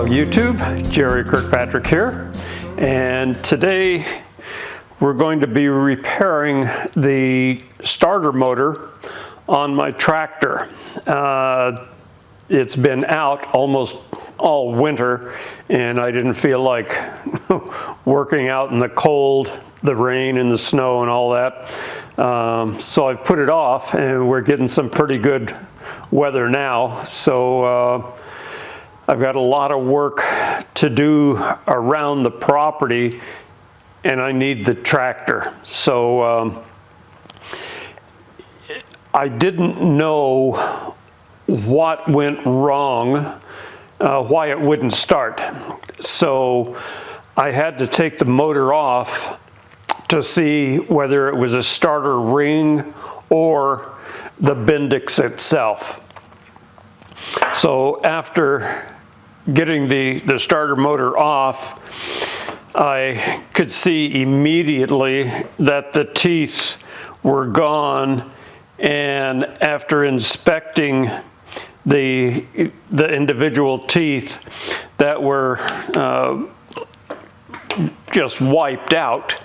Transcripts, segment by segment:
Hello YouTube, Jerry Kirkpatrick here, and today we're going to be repairing the starter motor on my tractor. It's been out almost all winter and I didn't feel like working out in the cold, the rain and the snow and all that. So I've put it off and we're getting some pretty good weather now. So I've got a lot of work to do around the property and I need the tractor. So I didn't know what went wrong, why it wouldn't start. So I had to take the motor off to see whether it was a starter ring or the Bendix itself. So after getting the starter motor off, I could see immediately that the teeth were gone, and after inspecting the individual teeth that were just wiped out,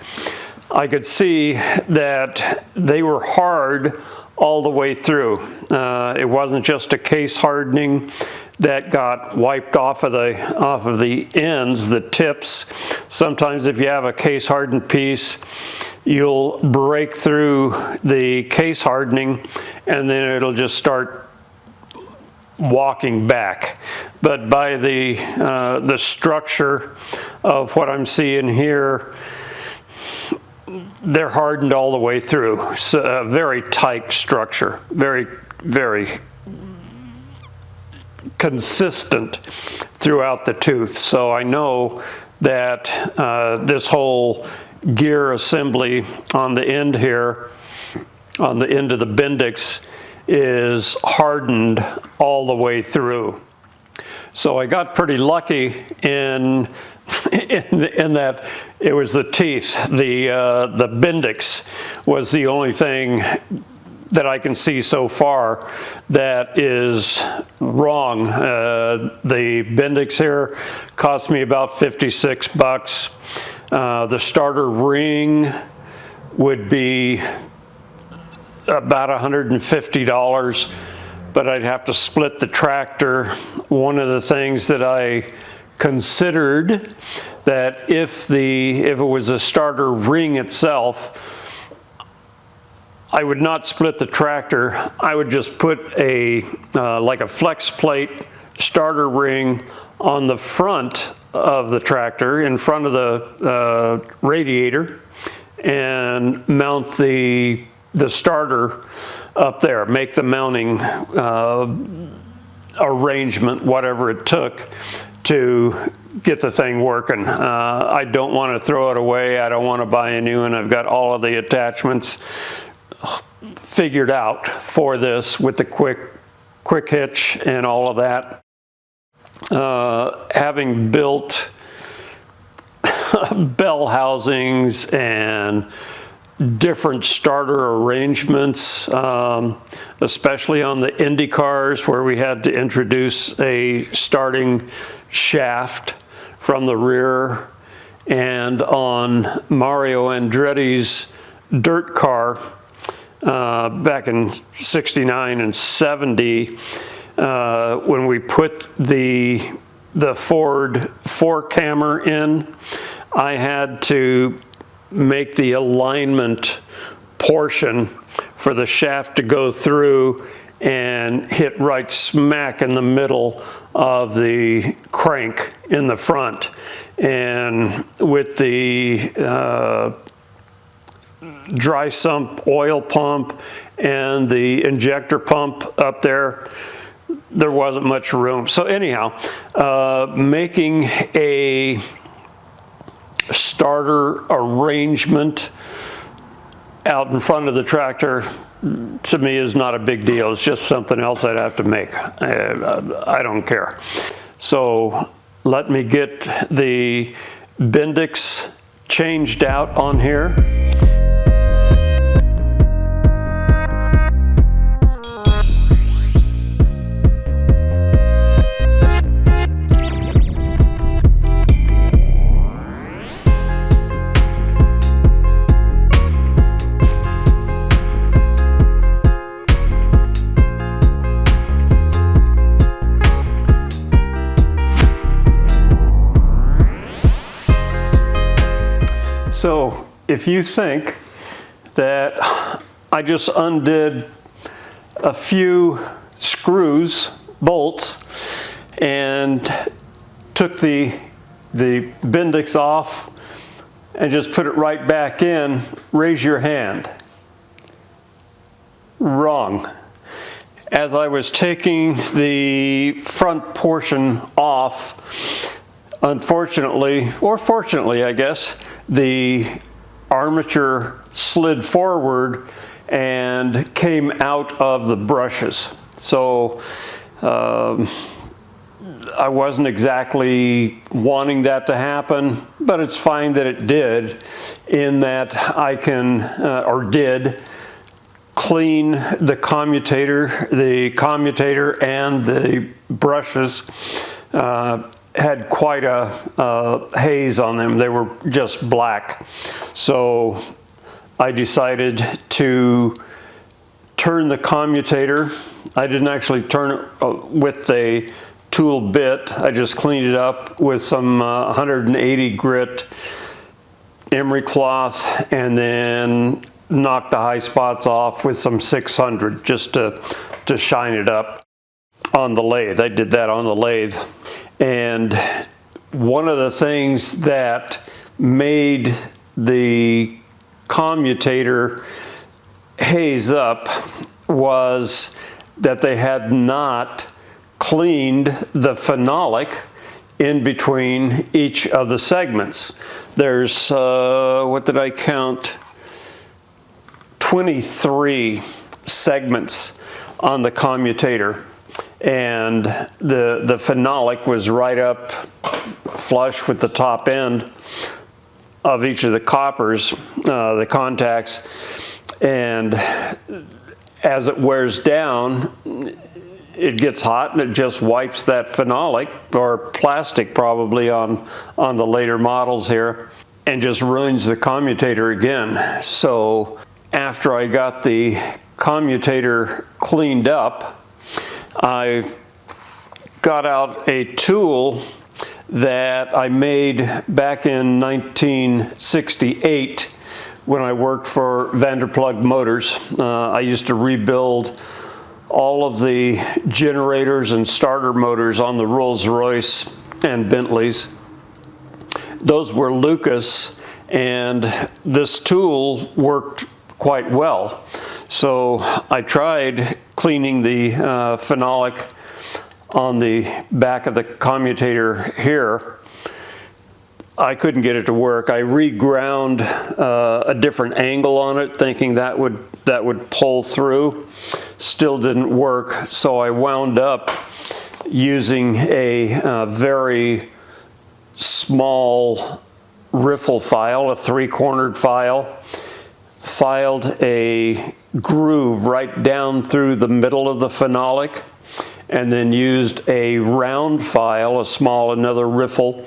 I could see that they were hard all the way through. It wasn't just a case hardening that got wiped off of the ends, the tips. Sometimes if you have a case hardened piece, you'll break through the case hardening and then it'll just start walking back. But by the structure of what I'm seeing here, they're hardened all the way through. So a very tight structure, very, very consistent throughout the tooth. So I know that this whole gear assembly on the end here, on the end of the Bendix, is hardened all the way through. So I got pretty lucky in that it was the teeth. The Bendix was the only thing that I can see so far that is wrong. The Bendix here cost me about 56 bucks. The starter ring would be about $150, but I'd have to split the tractor. One of the things that I considered, that if it was a starter ring itself, I would not split the tractor. I would just put like a flex plate starter ring on the front of the tractor, in front of the radiator, and mount the starter up there, make the mounting arrangement, whatever it took to get the thing working. I don't want to throw it away. I don't want to buy a new one. I've got all of the attachments figured out for this with the quick hitch and all of that. Having built bell housings and different starter arrangements, especially on the Indy cars where we had to introduce a starting shaft from the rear, and on Mario Andretti's dirt car back in '69 and '70, when we put the Ford four-cammer in, I had to make the alignment portion for the shaft to go through and hit right smack in the middle of the crank in the front. And with the dry sump oil pump and the injector pump up there, there wasn't much room. So anyhow, making a starter arrangement out in front of the tractor to me is not a big deal. It's just something else I'd have to make. I don't care. So let me get the Bendix changed out on here. So if you think that I just undid a few screws, bolts, and took the Bendix off and just put it right back in, raise your hand. Wrong. As I was taking the front portion off, unfortunately, or fortunately I guess, the armature slid forward and came out of the brushes. So I wasn't exactly wanting that to happen, but it's fine that it did, in that I can, or did, clean the commutator and the brushes. Had quite a haze on them. They were just black. So I decided to turn the commutator. I didn't actually turn it with a tool bit. I just cleaned it up with some 180 grit emery cloth, and then knocked the high spots off with some 600 just to shine it up on the lathe. I did that on the lathe. And one of the things that made the commutator haze up was that they had not cleaned the phenolic in between each of the segments. There's, what did I count? 23 segments on the commutator. And the phenolic was right up flush with the top end of each of the coppers, the contacts. And as it wears down, it gets hot and it just wipes that phenolic, or plastic probably on the later models here, and just ruins the commutator again. So after I got the commutator cleaned up, I got out a tool that I made back in 1968 when I worked for Vanderplug Motors. I used to rebuild all of the generators and starter motors on the Rolls-Royce and Bentleys. Those were Lucas, and this tool worked quite well. So I tried cleaning the phenolic on the back of the commutator here. I couldn't get it to work. I reground a different angle on it, thinking that would pull through. Still didn't work, so I wound up using a very small riffle file, a 3-cornered file. Filed a groove right down through the middle of the phenolic, and then used a round file, another riffle,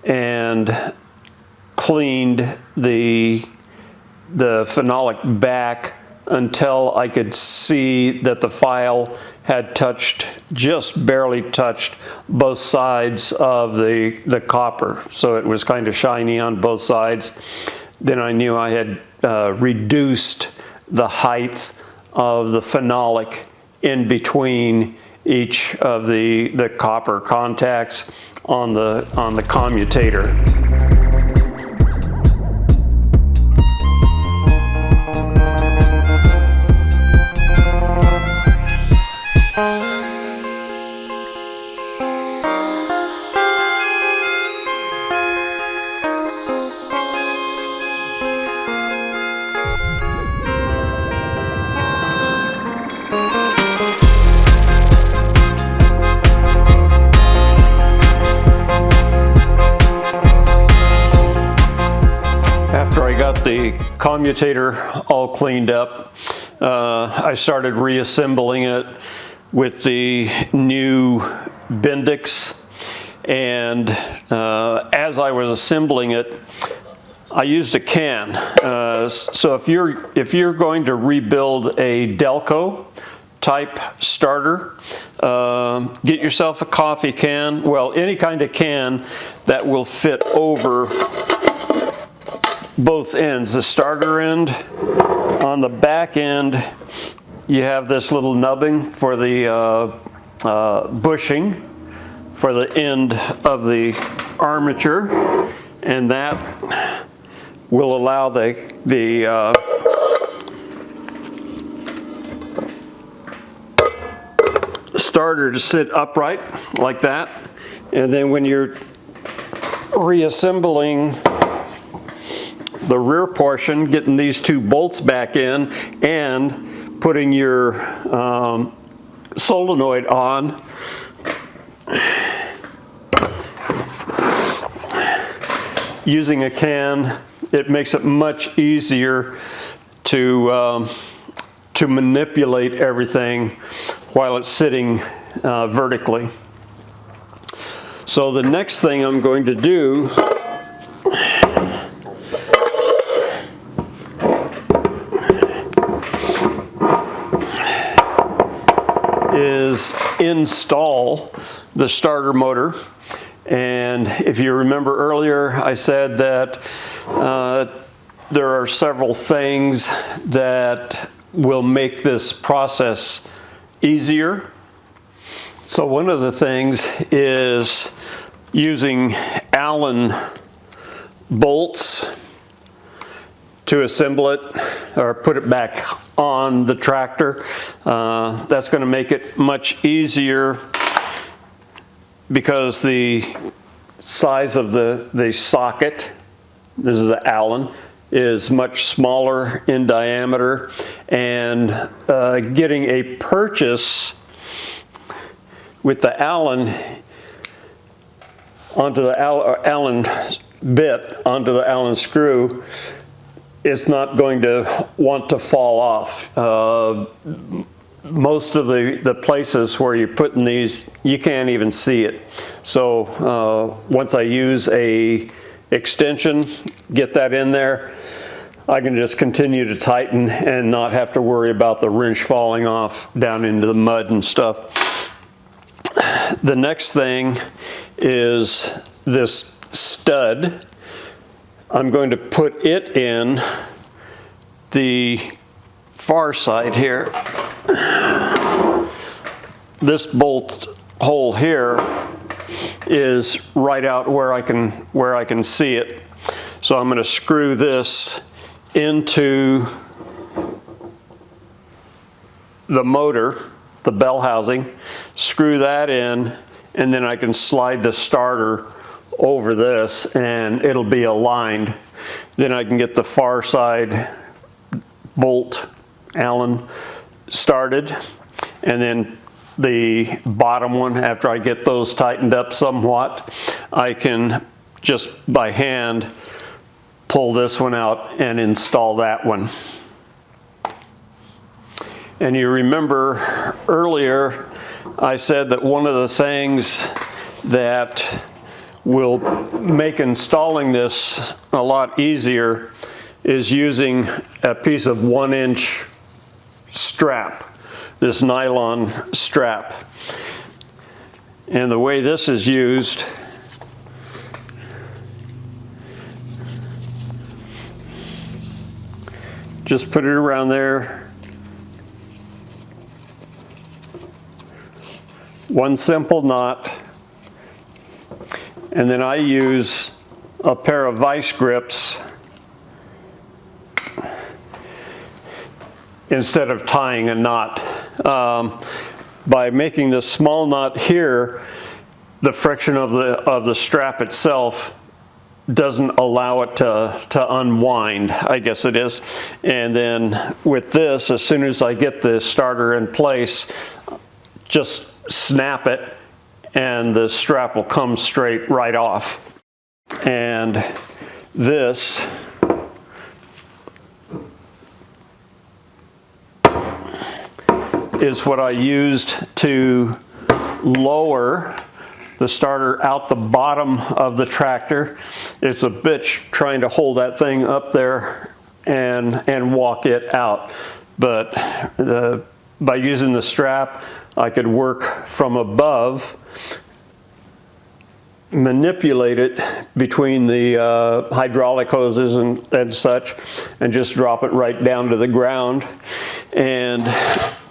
and cleaned the phenolic back until I could see that the file had just barely touched both sides of the copper. So it was kind of shiny on both sides. Then I knew I had reduced the height of the phenolic in between each of the copper contacts on the commutator. The commutator all cleaned up, I started reassembling it with the new Bendix, and as I was assembling it, I used a can. So if you're going to rebuild a Delco type starter, get yourself a coffee can, well, any kind of can that will fit over both ends. The starter end, on the back end, you have this little nubbing for the bushing for the end of the armature, and that will allow the starter to sit upright like that. And then when you're reassembling the rear portion, getting these two bolts back in and putting your solenoid on, using a can, it makes it much easier to manipulate everything while it's sitting vertically. So the next thing I'm going to do is install the starter motor. And if you remember earlier, I said that there are several things that will make this process easier. So one of the things is using Allen bolts to assemble it or put it back on the tractor. That's going to make it much easier because the size of the socket, this is the Allen, is much smaller in diameter, and getting a purchase with the Allen onto the Allen bit onto the Allen screw, it's not going to want to fall off. Most of the places where you're putting these, you can't even see it. So once I use a extension, get that in there, I can just continue to tighten and not have to worry about the wrench falling off down into the mud and stuff. The next thing is this stud. I'm going to put it in the far side here. This bolt hole here is right out where I can see it. So I'm going to screw this into the motor, the bell housing, screw that in, and then I can slide the starter over this and it'll be aligned. Then I can get the far side bolt Allen started, and then the bottom one, after I get those tightened up somewhat, I can just by hand pull this one out and install that one. And you remember earlier I said that one of the things that will make installing this a lot easier is using a piece of 1-inch strap, this nylon strap. And the way this is used, just put it around there. One simple knot. And then I use a pair of vice grips instead of tying a knot. By making this small knot here, the friction of the strap itself doesn't allow it to unwind, I guess it is. And then with this, as soon as I get the starter in place, just snap it and the strap will come straight right off. And this is what I used to lower the starter out the bottom of the tractor. It's a bitch trying to hold that thing up there and walk it out. But by using the strap, I could work from above manipulate it between the hydraulic hoses and such, and just drop it right down to the ground. And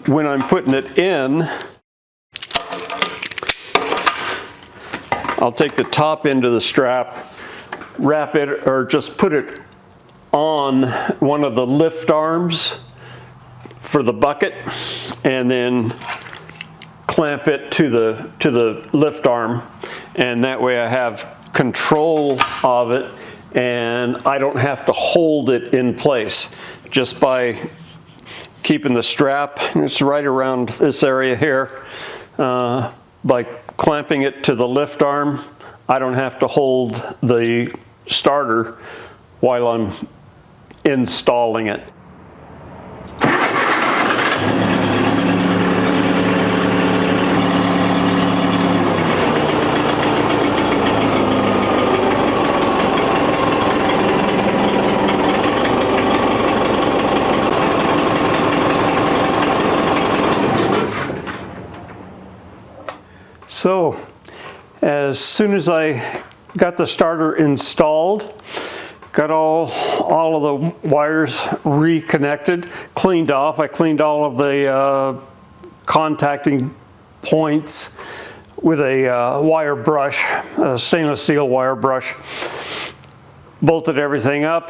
when I'm putting it in, I'll take the top end of the strap, wrap it, or just put it on one of the lift arms for the bucket, and then clamp it to the lift arm, and that way I have control of it and I don't have to hold it in place just by keeping the strap, it's right around this area here, by clamping it to the lift arm. I don't have to hold the starter while I'm installing it. So, as soon as I got the starter installed, got all of the wires reconnected, cleaned off. I cleaned all of the contacting points with a wire brush, a stainless steel wire brush. Bolted everything up,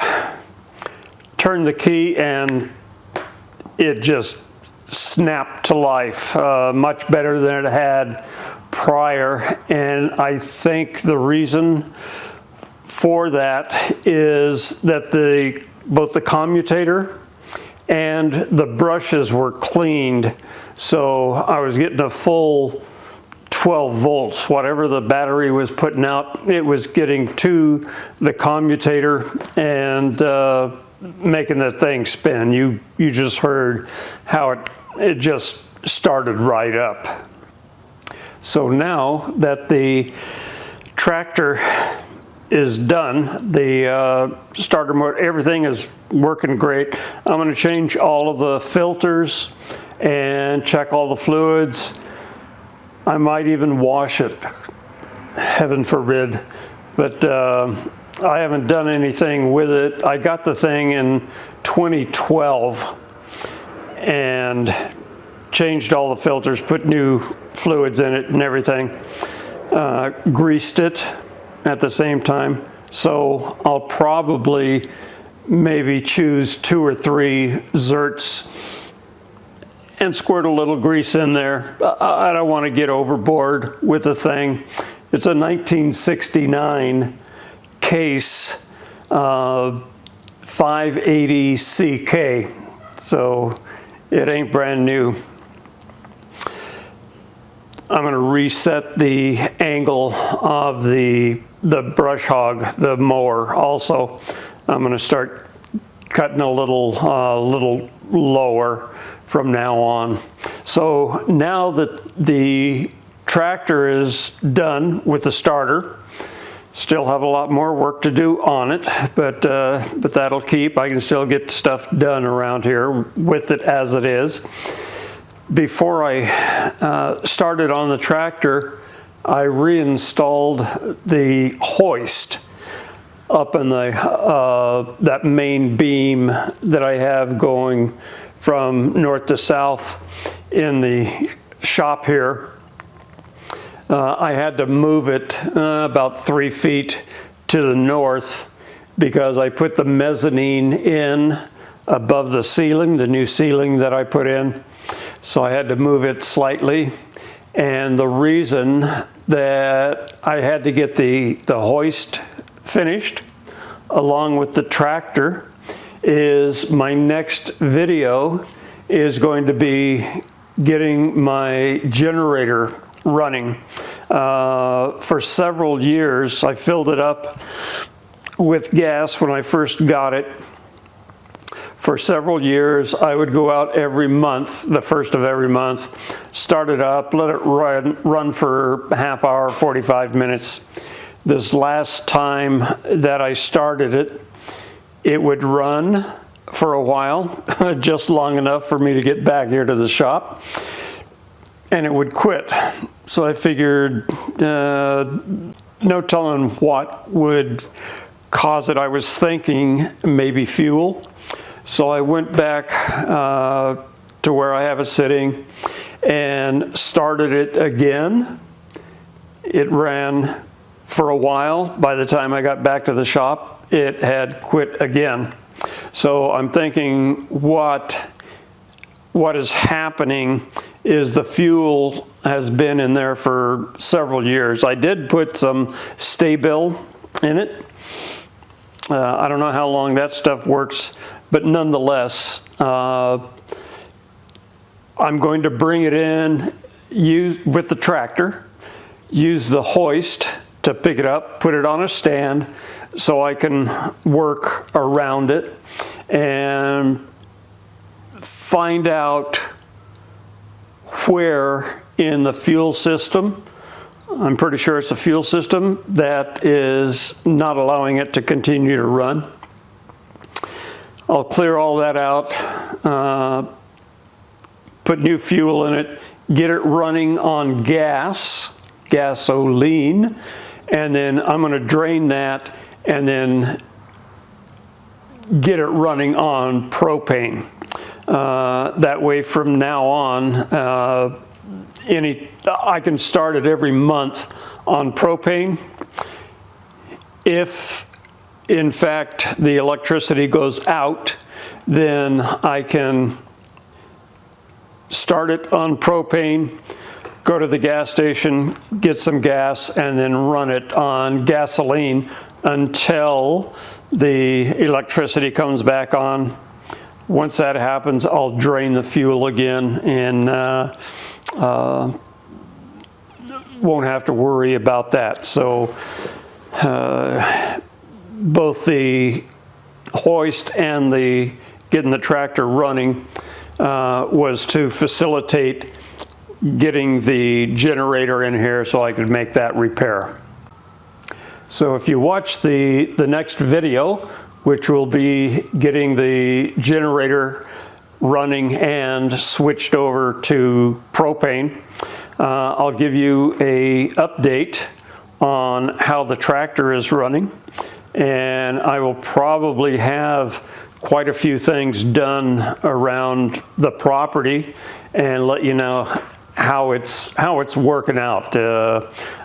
turned the key, and it just snapped to life, much better than it had prior. And I think the reason for that is that both the commutator and the brushes were cleaned, so I was getting a full 12 volts. Whatever the battery was putting out, it was getting to the commutator and making the thing spin. You just heard how it just started right up. So now that the tractor is done, the starter motor, everything is working great. I'm going to change all of the filters and check all the fluids. I might even wash it, heaven forbid, but I haven't done anything with it. I got the thing in 2012 and changed all the filters, put new fluids in it and everything, greased it at the same time. So I'll probably maybe choose 2 or 3 zerts and squirt a little grease in there. I don't want to get overboard with the thing. It's a 1969 Case 580 CK, so it ain't brand new. I'm going to reset the angle of the brush hog, the mower also. I'm going to start cutting a little lower from now on. So now that the tractor is done with the starter, still have a lot more work to do on it, but that'll keep. I can still get stuff done around here with it as it is. Before I started on the tractor, I reinstalled the hoist up in that main beam that I have going from north to south in the shop here. I had to move it about 3 feet to the north because I put the mezzanine in above the ceiling, the new ceiling that I put in. So I had to move it slightly. And the reason that I had to get the hoist finished along with the tractor is my next video is going to be getting my generator running. For several years, I filled it up with gas when I first got it. For several years, I would go out every month, the first of every month, start it up, let it run for a half hour, 45 minutes. This last time that I started it, it would run for a while, just long enough for me to get back here to the shop, and it would quit. So I figured no telling what would cause it. I was thinking maybe fuel. So I went back to where I have it sitting and started it again. It ran for a while. By the time I got back to the shop, it had quit again. So I'm thinking what is happening is the fuel has been in there for several years. I did put some Stay-Bil in it. I don't know how long that stuff works, but nonetheless, I'm going to bring it in, use with the tractor, use the hoist to pick it up, put it on a stand so I can work around it and find out where in the fuel system, I'm pretty sure it's a fuel system, that is not allowing it to continue to run. I'll clear all that out, put new fuel in it, get it running on gasoline, and then I'm going to drain that and then get it running on propane. That way from now on, I can start it every month on propane. If in fact the electricity goes out, then I can start it on propane, go to the gas station, get some gas, and then run it on gasoline until the electricity comes back on. Once that happens, I'll drain the fuel again and won't have to worry about that. So both the hoist and the getting the tractor running was to facilitate getting the generator in here so I could make that repair. So if you watch the next video, which will be getting the generator running and switched over to propane, I'll give you an update on how the tractor is running, and I will probably have quite a few things done around the property and let you know how it's working out.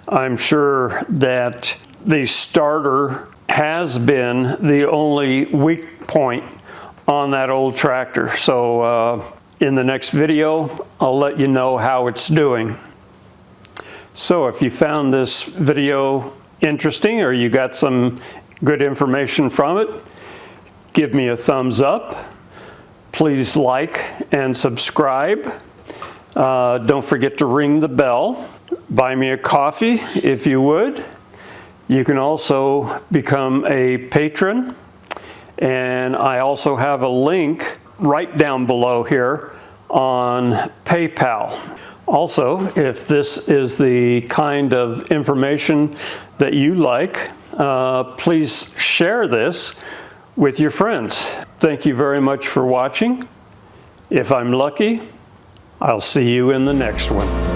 I'm sure that the starter has been the only weak point on that old tractor. So in the next video, I'll let you know how it's doing. So if you found this video interesting or you got some good information from it, give me a thumbs up. Please like and subscribe. Don't forget to ring the bell. Buy me a coffee if you would. You can also become a patron, and I also have a link right down below here on PayPal. Also, if this is the kind of information that you like, please share this with your friends. Thank you very much for watching. If I'm lucky, I'll see you in the next one.